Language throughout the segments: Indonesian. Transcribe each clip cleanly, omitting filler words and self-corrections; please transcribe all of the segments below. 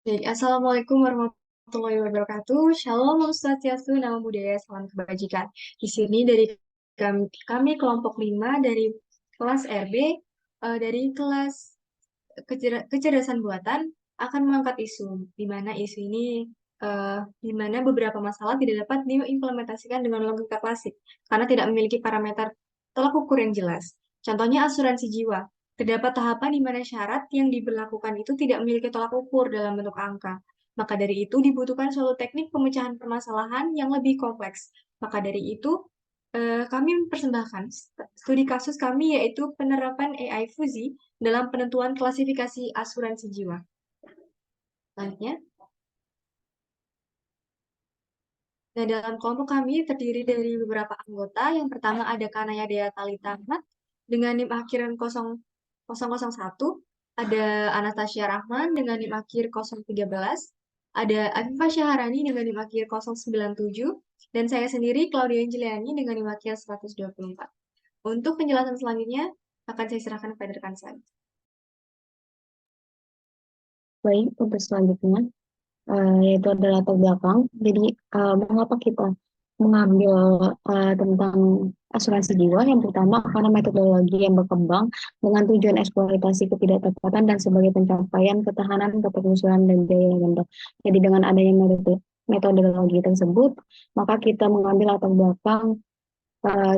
Baik, Assalamualaikum warahmatullahi wabarakatuh. Shalom, Om Swastiastu, Namo Buddhaya, salam kebajikan. Di sini dari kami kelompok 5 dari kelas RB, dari kelas kecerdasan buatan akan mengangkat isu, di mana isu ini di mana beberapa masalah tidak dapat diimplementasikan dengan logika klasik karena tidak memiliki parameter tolak ukur yang jelas. Contohnya asuransi jiwa. Terdapat tahapan di mana syarat yang diberlakukan itu tidak memiliki tolak ukur dalam bentuk angka. Maka dari itu dibutuhkan suatu teknik pemecahan permasalahan yang lebih kompleks. Maka dari itu kami mempersembahkan studi kasus kami yaitu penerapan AI Fuzi dalam penentuan klasifikasi asuransi jiwa. Selanjutnya, nah dalam kelompok kami terdiri dari beberapa anggota. Yang pertama ada Kanaya Dea Talita Ahmad dengan NIM akhir 0001, ada Anastasia Rahman dengan NIM akhir 013, ada Afifah Syaharani dengan NIM akhir 097, dan saya sendiri Claudia Anjeliani dengan NIM akhir 124. Untuk penjelasan selanjutnya akan saya serahkan kepada rekan saya. Baik, untuk selanjutnya yaitu adalah latar belakang. Jadi, mengapa kita mengambil tentang asuransi jiwa? Yang pertama, karena metodologi yang berkembang dengan tujuan eksploitasi ketidaktepatan dan sebagai pencapaian ketahanan, keterusuhan, dan jaya ganda. Jadi, dengan adanya metodologi tersebut, maka kita mengambil latar belakang,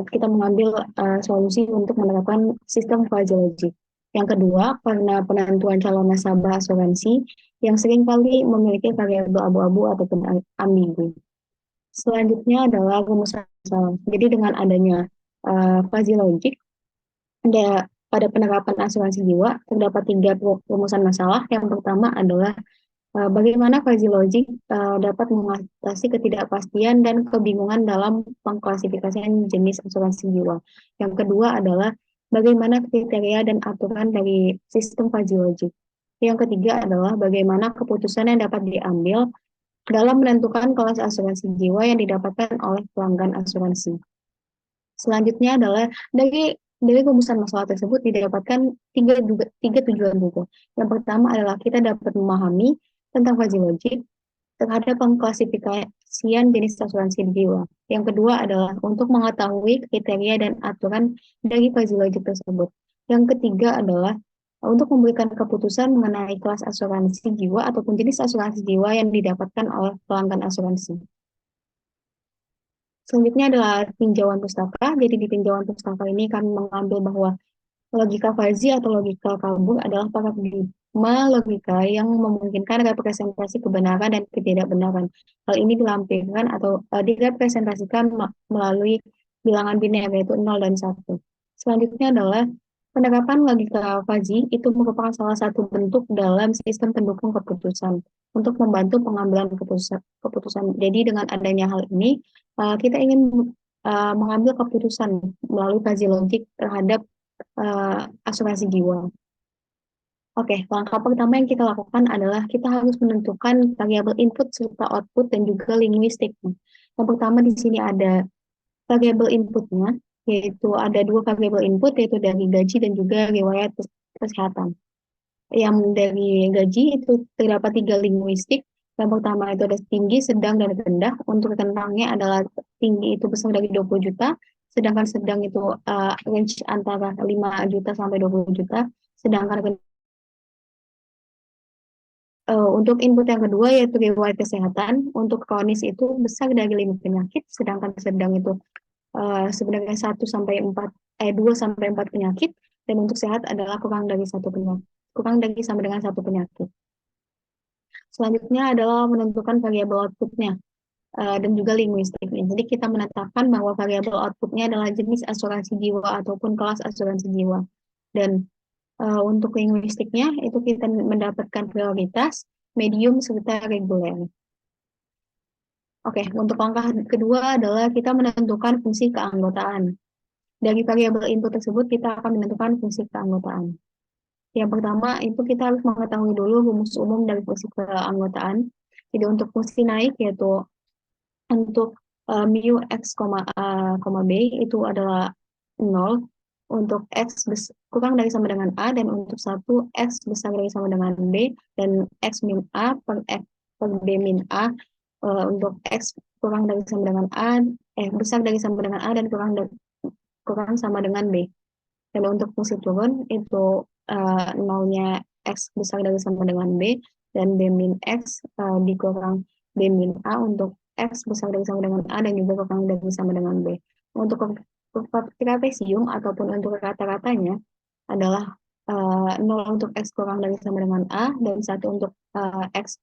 kita mengambil solusi untuk menerapkan sistem fuzzy logic. Yang kedua, karena penentuan calon nasabah asuransi yang seringkali memiliki variabel abu-abu ataupun ambigu. Selanjutnya adalah rumusan masalah. Jadi dengan adanya fuzzy logic, pada penerapan asuransi jiwa terdapat tiga rumusan masalah. Yang pertama adalah bagaimana fuzzy logic dapat mengatasi ketidakpastian dan kebingungan dalam pengklasifikasian jenis asuransi jiwa. Yang kedua adalah bagaimana kriteria dan aturan dari sistem fuzzy logic. Yang ketiga adalah bagaimana keputusan yang dapat diambil dalam menentukan kelas asuransi jiwa yang didapatkan oleh pelanggan asuransi. Selanjutnya adalah dari rumusan masalah tersebut didapatkan tiga tujuan buku. Yang pertama adalah kita dapat memahami tentang fuzzy logic terhadap pengklasifikasian jenis asuransi jiwa. Yang kedua adalah untuk mengetahui kriteria dan aturan dari fuzzy logic tersebut. Yang ketiga adalah untuk memberikan keputusan mengenai kelas asuransi jiwa ataupun jenis asuransi jiwa yang didapatkan oleh pelanggan asuransi. Selanjutnya adalah tinjauan pustaka. Jadi di tinjauan pustaka ini kami mengambil bahwa logika fuzzy atau logika kabur adalah paradigma logika yang memungkinkan representasi kebenaran dan ketidakbenaran. Hal ini dilampirkan atau direpresentasikan melalui bilangan biner yaitu 0 dan 1. Selanjutnya adalah penerapan logika fuzzy itu merupakan salah satu bentuk dalam sistem pendukung keputusan untuk membantu pengambilan keputusan. Jadi dengan adanya hal ini, kita ingin mengambil keputusan melalui fuzzy logic terhadap asuransi jiwa. Oke, langkah pertama yang kita lakukan adalah kita harus menentukan variabel input serta output dan juga linguistik. Yang pertama di sini ada variabel inputnya, yaitu ada dua variabel input, yaitu dari gaji dan juga riwayat kesehatan. Yang dari gaji itu terdapat tiga linguistik. Yang pertama itu ada tinggi, sedang, dan rendah. Untuk rentangnya adalah tinggi itu besar dari 20 juta, sedangkan sedang itu range antara 5 juta sampai 20 juta, sedangkan untuk input yang kedua yaitu riwayat kesehatan. Untuk kronis itu besar dari 5 penyakit, sedangkan sedang itu sebenarnya 2 sampai 4 penyakit, dan untuk sehat adalah kurang dari satu penyakit, kurang dari sama dengan satu penyakit. Selanjutnya adalah menentukan variabel outputnya dan juga linguistiknya. Jadi kita menetapkan bahwa variabel outputnya adalah jenis asuransi jiwa ataupun kelas asuransi jiwa. Dan untuk linguistiknya itu kita mendapatkan prioritas, medium, serta reguler. Oke, untuk langkah kedua adalah kita menentukan fungsi keanggotaan. Dari variabel input tersebut kita akan menentukan fungsi keanggotaan. Yang pertama itu kita harus mengetahui dulu rumus umum dari fungsi keanggotaan. Jadi untuk fungsi naik yaitu untuk mu x, a, b itu adalah 0. untuk kurang dari sama dengan A, dan untuk satu X besar dari sama dengan B, dan X min A per B min A. Untuk X kurang dari sama dengan A, besar dari sama dengan A, dan kurang sama dengan B. Dan untuk fungsi turun itu nolnya X besar dari sama dengan B, dan B min X dikurang B min A untuk X besar dari sama dengan A, dan juga kurang dari sama dengan B. Untuk kurva trapesium ataupun untuk rata-ratanya adalah 0 untuk X kurang dari sama dengan A, dan 1 untuk X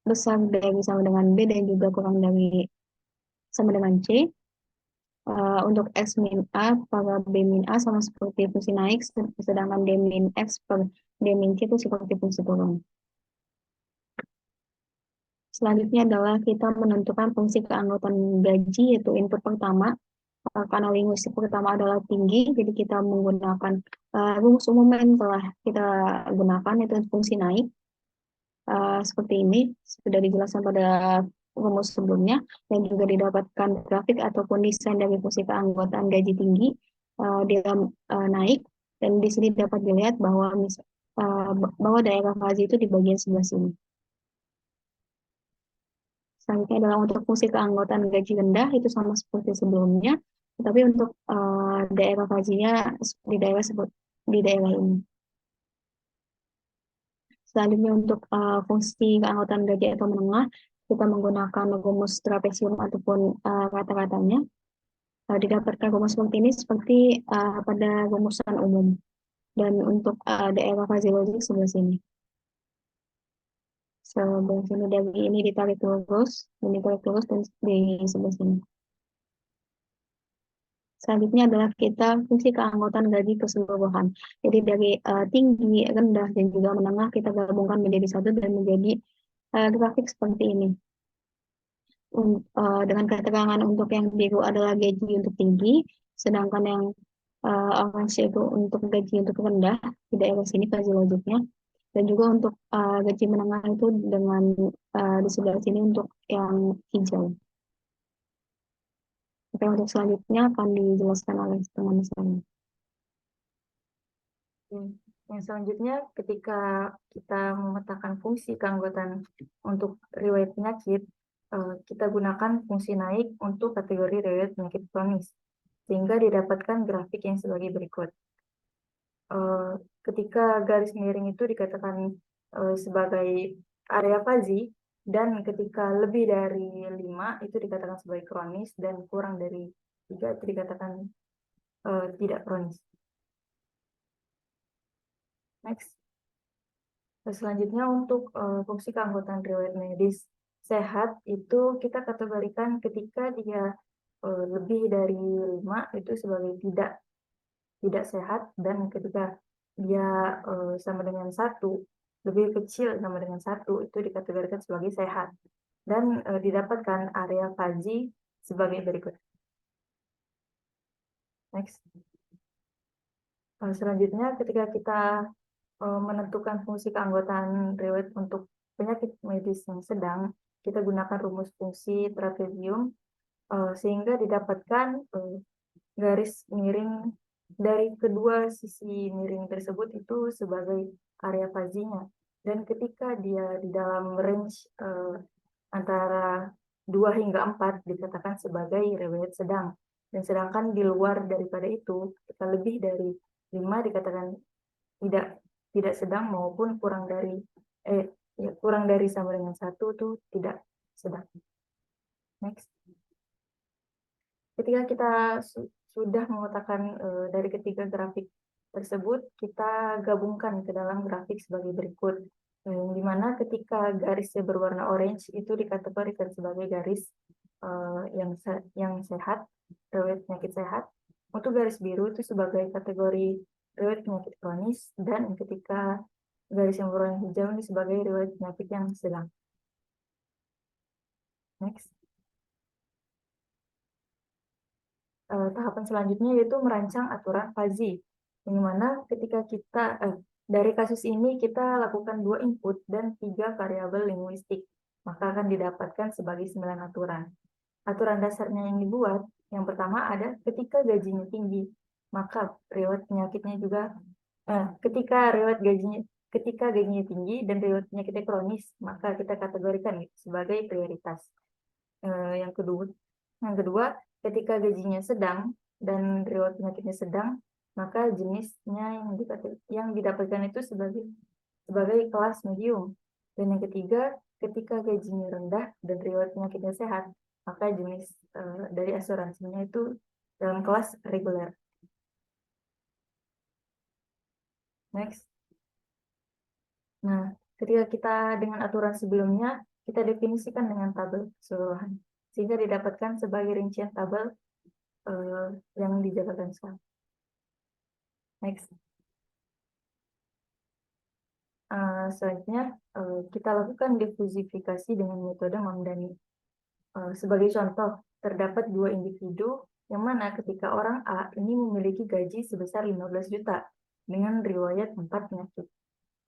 besar dari sama dengan B, dan juga kurang dari sama dengan C. Untuk X min A per B min A sama seperti fungsi naik, sedangkan D min X per D min C itu seperti fungsi turun. Selanjutnya adalah kita menentukan fungsi keanggotaan gaji, yaitu input pertama. Karena linguistik pertama adalah tinggi, jadi kita menggunakan rumus umum yang telah kita gunakan, yaitu fungsi naik. Seperti ini, sudah dijelaskan pada rumus sebelumnya, dan juga didapatkan grafik ataupun desain dari fungsi keanggotaan gaji tinggi. Dia naik, dan di sini dapat dilihat bahwa daerah fazi itu di bagian sebelah sini. Selanjutnya adalah untuk fungsi keanggotaan gaji rendah, itu sama seperti sebelumnya, tetapi untuk daerah fazinya di daerah ini. Selanjutnya untuk fungsi keanggotaan gaji atau menengah, kita menggunakan rumus trapesium ataupun rata-ratanya. Didapatkan rumus seperti ini seperti pada rumusan umum. Dan untuk daerah faziologik sebelah sini. Sebelah sini dari ini ditarik lurus, dan ditarik lurus, dan di sebelah sini. Selanjutnya adalah kita fungsi keanggotaan gaji keseluruhan. Jadi dari tinggi, rendah, dan juga menengah kita gabungkan menjadi satu dan menjadi grafik seperti ini. Dengan keterangan untuk yang biru adalah gaji untuk tinggi, sedangkan yang orange itu untuk gaji untuk rendah di daerah sini faziologiknya, dan juga untuk gaji menengah itu dengan di sebelah sini untuk yang hijau. Oke, untuk selanjutnya akan dijelaskan oleh teman saya. Yang selanjutnya, ketika kita memetakan fungsi keanggotaan untuk riwayat penyakit, kita gunakan fungsi naik untuk kategori riwayat penyakit kronis, sehingga didapatkan grafik yang sebagai berikut. Ketika garis miring itu dikatakan sebagai area fazi, dan ketika lebih dari 5 itu dikatakan sebagai kronis, dan kurang dari 3 itu dikatakan tidak kronis. Next. Selanjutnya untuk fungsi keanggotaan riwayat medis sehat itu kita kategorikan ketika dia lebih dari 5 itu sebagai tidak sehat, dan ketika dia sama dengan 1, lebih kecil sama dengan 1 itu dikategorikan sebagai sehat, dan didapatkan area fazi sebagai berikut. Next. Selanjutnya ketika kita menentukan fungsi keanggotaan riwayat untuk penyakit medis yang sedang, kita gunakan rumus fungsi trapesium sehingga didapatkan garis miring dari kedua sisi miring tersebut itu sebagai area fazinya. Dan ketika dia di dalam range antara 2 hingga 4 dikatakan sebagai riwayat sedang. Dan sedangkan di luar daripada itu, kita lebih dari 5 dikatakan tidak sedang, maupun kurang dari sama dengan 1 itu tidak sedang. Next. Ketika kita sudah memetakan dari ketiga grafik tersebut, kita gabungkan ke dalam grafik sebagai berikut. Di mana ketika garisnya berwarna orange itu dikategorikan sebagai garis yang sehat, riwayat penyakit sehat. Untuk garis biru itu sebagai kategori riwayat penyakit kronis, dan ketika garis yang berwarna hijau ini sebagai riwayat penyakit yang sedang. Next. Tahapan selanjutnya yaitu merancang aturan fazi, yang mana ketika kita dari kasus ini kita lakukan 2 input dan 3 variabel linguistik, maka akan didapatkan sebagai 9 aturan. Aturan dasarnya yang dibuat, yang pertama ada ketika gajinya tinggi, maka riwayat penyakitnya juga ketika gajinya tinggi dan riwayat penyakitnya kronis, maka kita kategorikan sebagai prioritas. Yang kedua, ketika gajinya sedang dan riwayat penyakitnya sedang, maka jenisnya yang didapatkan itu sebagai kelas medium. Dan yang ketiga, ketika gajinya rendah dan riwayat penyakitnya sehat, maka jenis dari asuransinya itu dalam kelas reguler. Next. Nah, ketika kita dengan aturan sebelumnya, kita definisikan dengan tabel keseluruhan, sehingga didapatkan sebagai rincian tabel yang dijabarkan sekarang. Next. Selanjutnya, kita lakukan diversifikasi dengan metode Mamdani. Sebagai contoh, terdapat dua individu yang mana ketika orang A ini memiliki gaji sebesar 15 juta dengan riwayat 4 penyakit.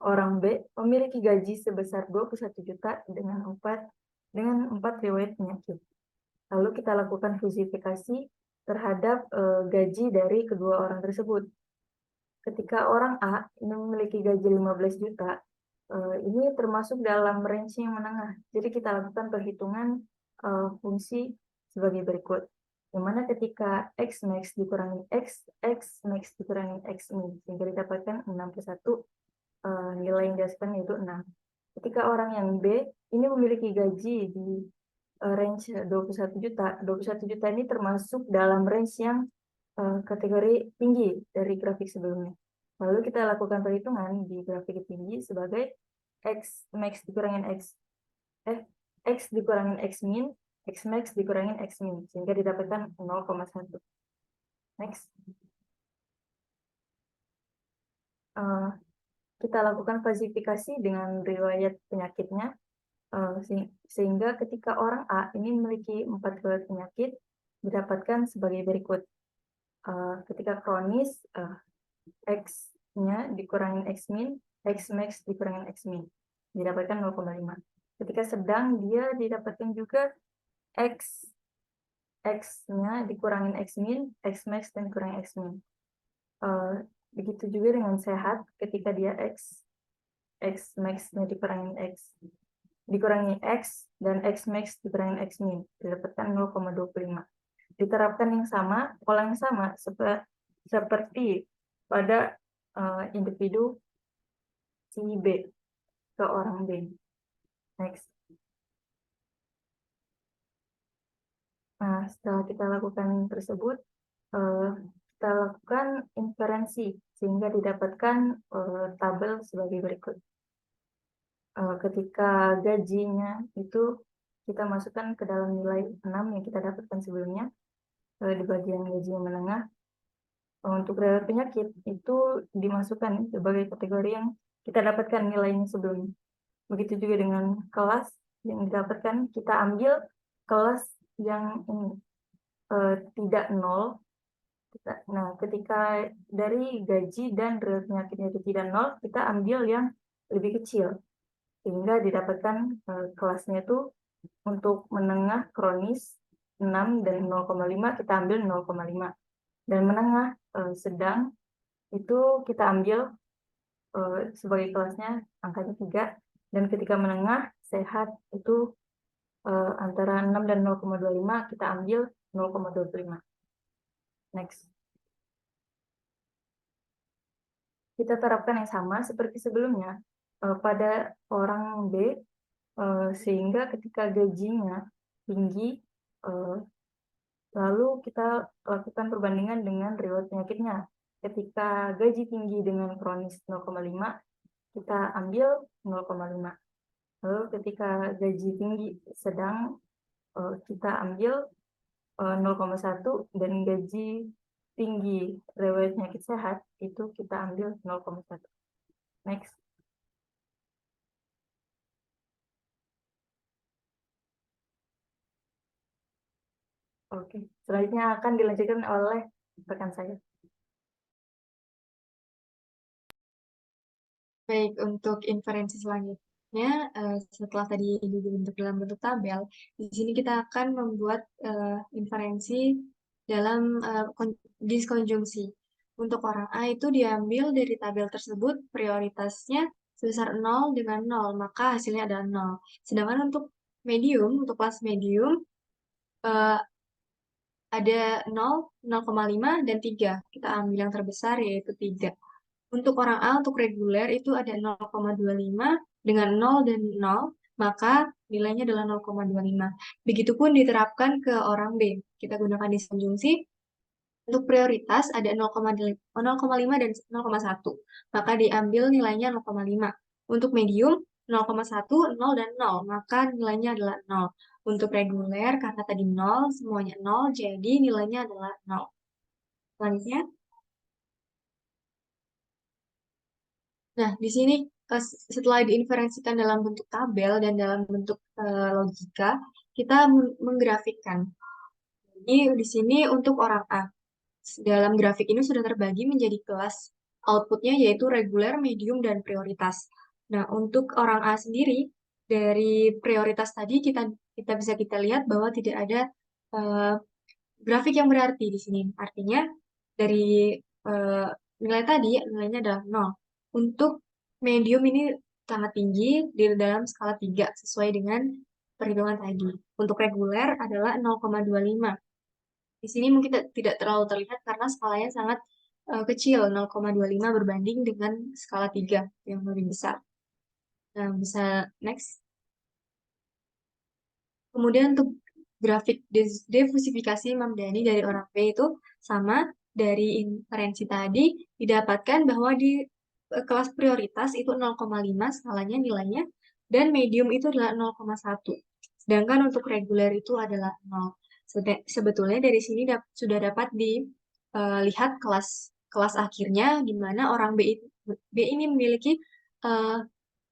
Orang B memiliki gaji sebesar 21 juta dengan 4 riwayat penyakit. Lalu kita lakukan fusifikasi terhadap gaji dari kedua orang tersebut. Ketika orang A ini memiliki gaji 15 juta, ini termasuk dalam range yang menengah. Jadi kita lakukan perhitungan fungsi sebagai berikut. Yang mana ketika X max dikurangi X max dikurangi X min, sehingga didapatkan 61, nilai yang dihasilkan yaitu 6. Ketika orang yang B ini memiliki gaji di range 21 juta. 21 juta ini termasuk dalam range yang kategori tinggi dari grafik sebelumnya. Lalu kita lakukan perhitungan di grafik tinggi sebagai X max dikurangin X dikurangin X min, X max dikurangin X min, sehingga didapatkan 0,1. Next. Kita lakukan klasifikasi dengan riwayat penyakitnya, sehingga ketika orang A ini memiliki 4 riwayat penyakit, didapatkan sebagai berikut. Ketika kronis, X-nya dikurangin X min, X max dikurangin X min, didapatkan 0,5. Ketika sedang, dia didapatkan juga X-nya dikurangin X min, X max, dan dikurangin X min. Begitu juga dengan sehat, ketika dia X max-nya dikurangi X, dan X max dikurangi X min, didapatkan 0,25. Diterapkan yang sama, pola yang sama seperti pada individu si B ke orang B. Next. Nah, setelah kita lakukan tersebut, kita lakukan inferensi sehingga didapatkan tabel sebagai berikut. Ketika gajinya itu kita masukkan ke dalam nilai 6 yang kita dapatkan sebelumnya di bagian gaji yang menengah. Untuk riwayat penyakit itu dimasukkan sebagai kategori yang kita dapatkan nilainya sebelumnya. Begitu juga dengan kelas yang didapatkan, kita ambil kelas yang tidak 0. Nah, ketika dari gaji dan riwayat penyakitnya itu tidak 0, kita ambil yang lebih kecil, sehingga didapatkan kelasnya itu untuk menengah kronis 6 dan 0,5 kita ambil 0,5. Dan menengah sedang itu kita ambil sebagai kelasnya angkanya 3. Dan ketika menengah sehat itu antara 6 dan 0,25 kita ambil 0,25. Next. Kita terapkan yang sama seperti sebelumnya pada orang B, sehingga ketika gajinya tinggi, lalu kita lakukan perbandingan dengan riwayat penyakitnya. Ketika gaji tinggi dengan kronis 0,5, kita ambil 0,5. Lalu ketika gaji tinggi sedang, kita ambil 0,1, dan gaji tinggi riwayat penyakit sehat itu kita ambil 0,1. Next. Oke, selanjutnya akan dilanjutkan oleh rekan saya. Baik, untuk inferensi selanjutnya, setelah tadi dibentuk dalam bentuk tabel, di sini kita akan membuat inferensi dalam diskonjungsi. Untuk orang A itu diambil dari tabel tersebut prioritasnya sebesar 0 dengan 0, maka hasilnya adalah 0. Sedangkan untuk medium, untuk kelas medium, eh, ada 0, 0,5, dan 3. Kita ambil yang terbesar yaitu 3. Untuk orang A, untuk reguler itu ada 0,25 dengan 0 dan 0, maka nilainya adalah 0,25. Begitupun diterapkan ke orang B. Kita gunakan disjunksi. Untuk prioritas ada 0,5 dan 0,1, maka diambil nilainya 0,5. Untuk medium 0,1, 0, dan 0, maka nilainya adalah 0. Untuk reguler, karena tadi 0, semuanya 0, jadi nilainya adalah 0. Selanjutnya, nah di sini setelah diinferensikan dalam bentuk tabel dan dalam bentuk logika, kita menggrafikkan. Jadi di sini untuk orang A, dalam grafik ini sudah terbagi menjadi kelas outputnya yaitu reguler, medium, dan prioritas. Nah, untuk orang A sendiri, dari prioritas tadi kita bisa lihat bahwa tidak ada eh, grafik yang berarti di sini. Artinya dari eh, nilai tadi nilainya adalah 0. Untuk medium ini sangat tinggi di dalam skala 3 sesuai dengan perhitungan tadi. Untuk reguler adalah 0,25. Di sini mungkin tidak terlalu terlihat karena skalanya sangat kecil, 0,25 berbanding dengan skala 3 yang lebih besar. Nah, bisa next. Kemudian untuk grafik diversifikasi Mamdani dari orang B itu sama dari inferensi tadi didapatkan bahwa di kelas prioritas itu 0,5 skalanya nilainya dan medium itu adalah 0,1. Sedangkan untuk reguler itu adalah 0. Sebetulnya dari sini sudah dapat dilihat kelas kelas akhirnya di mana orang B ini memiliki eh,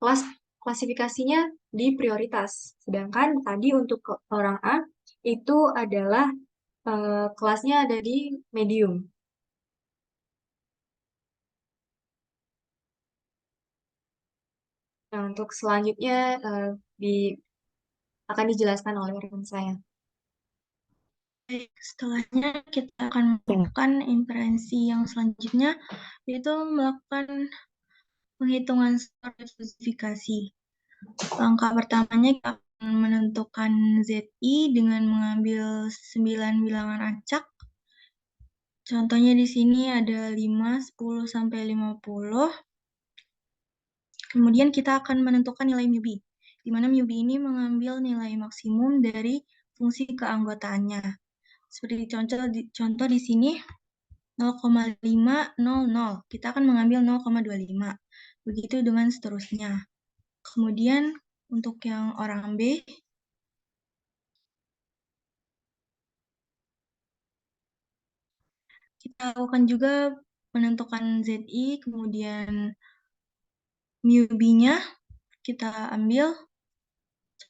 kelas klasifikasinya di prioritas. Sedangkan tadi untuk orang A itu adalah kelasnya ada di medium. Nah, untuk selanjutnya di, akan dijelaskan oleh rekan saya. Baik, setelahnya kita akan melakukan inferensi yang selanjutnya, yaitu melakukan penghitungan skor diversifikasi. Langkah pertamanya kita akan menentukan ZI dengan mengambil 9 bilangan acak. Contohnya di sini ada 5, 10, sampai 50. Kemudian kita akan menentukan nilai μB, di mana μB ini mengambil nilai maksimum dari fungsi keanggotaannya. Seperti contoh di sini 0,500, kita akan mengambil 0,25. Begitu dengan seterusnya. Kemudian untuk yang orang B, kita lakukan juga menentukan ZI, kemudian μB-nya kita ambil.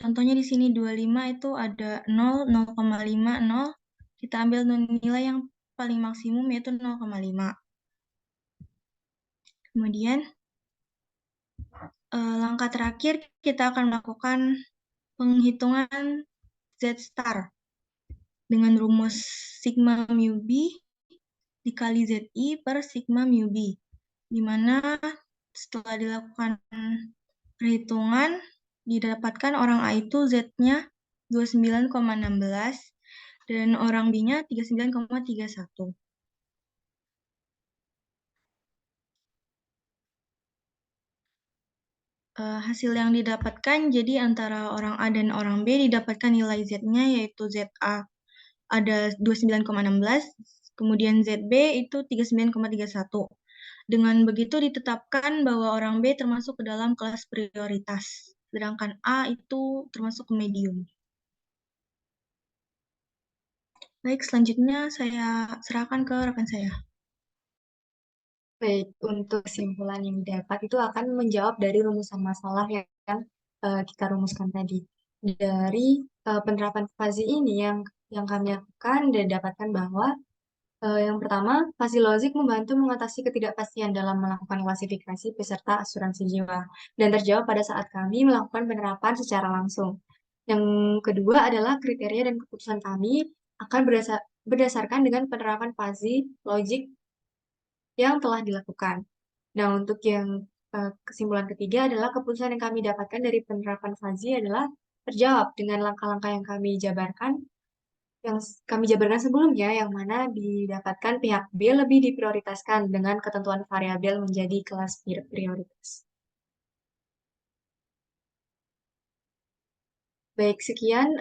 Contohnya di sini 25 itu ada 0, 0,50. Kita ambil nilai yang paling maksimum yaitu 0,5. Kemudian langkah terakhir kita akan melakukan penghitungan Z star dengan rumus sigma mu B dikali ZI per sigma mu B, di mana setelah dilakukan perhitungan didapatkan orang A itu Z-nya 29,16 dan orang B-nya 39,31. Hasil yang didapatkan jadi antara orang A dan orang B didapatkan nilai Z-nya yaitu ZA ada 29,16, kemudian ZB itu 39,31. Dengan begitu ditetapkan bahwa orang B termasuk ke dalam kelas prioritas, sedangkan A itu termasuk ke medium. Baik, selanjutnya saya serahkan ke rekan saya. Baik, untuk kesimpulan yang didapat itu akan menjawab dari rumusan masalah yang kita rumuskan tadi. Dari penerapan fuzzy ini yang kami lakukan dan dapatkan bahwa yang pertama, fuzzy logic membantu mengatasi ketidakpastian dalam melakukan klasifikasi peserta asuransi jiwa dan terjawab pada saat kami melakukan penerapan secara langsung. Yang kedua adalah kriteria dan keputusan kami akan berdasarkan dengan penerapan fuzzy logic yang telah dilakukan. Nah, untuk yang kesimpulan ketiga adalah keputusan yang kami dapatkan dari penerapan Fazi adalah terjawab dengan langkah-langkah yang kami jabarkan sebelumnya, yang mana didapatkan pihak B lebih diprioritaskan dengan ketentuan variabel menjadi kelas prioritas. Baik, sekian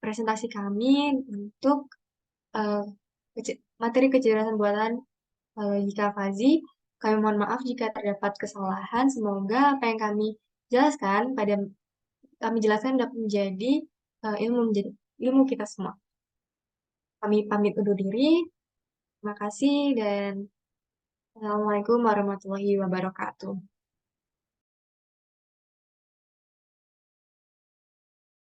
presentasi kami untuk eh, materi kecerdasan buatan logika Fazi. Kami mohon maaf jika terdapat kesalahan. Semoga apa yang kami jelaskan dapat menjadi ilmu kita semua. Kami pamit undur diri. Terima kasih dan Assalamualaikum warahmatullahi wabarakatuh.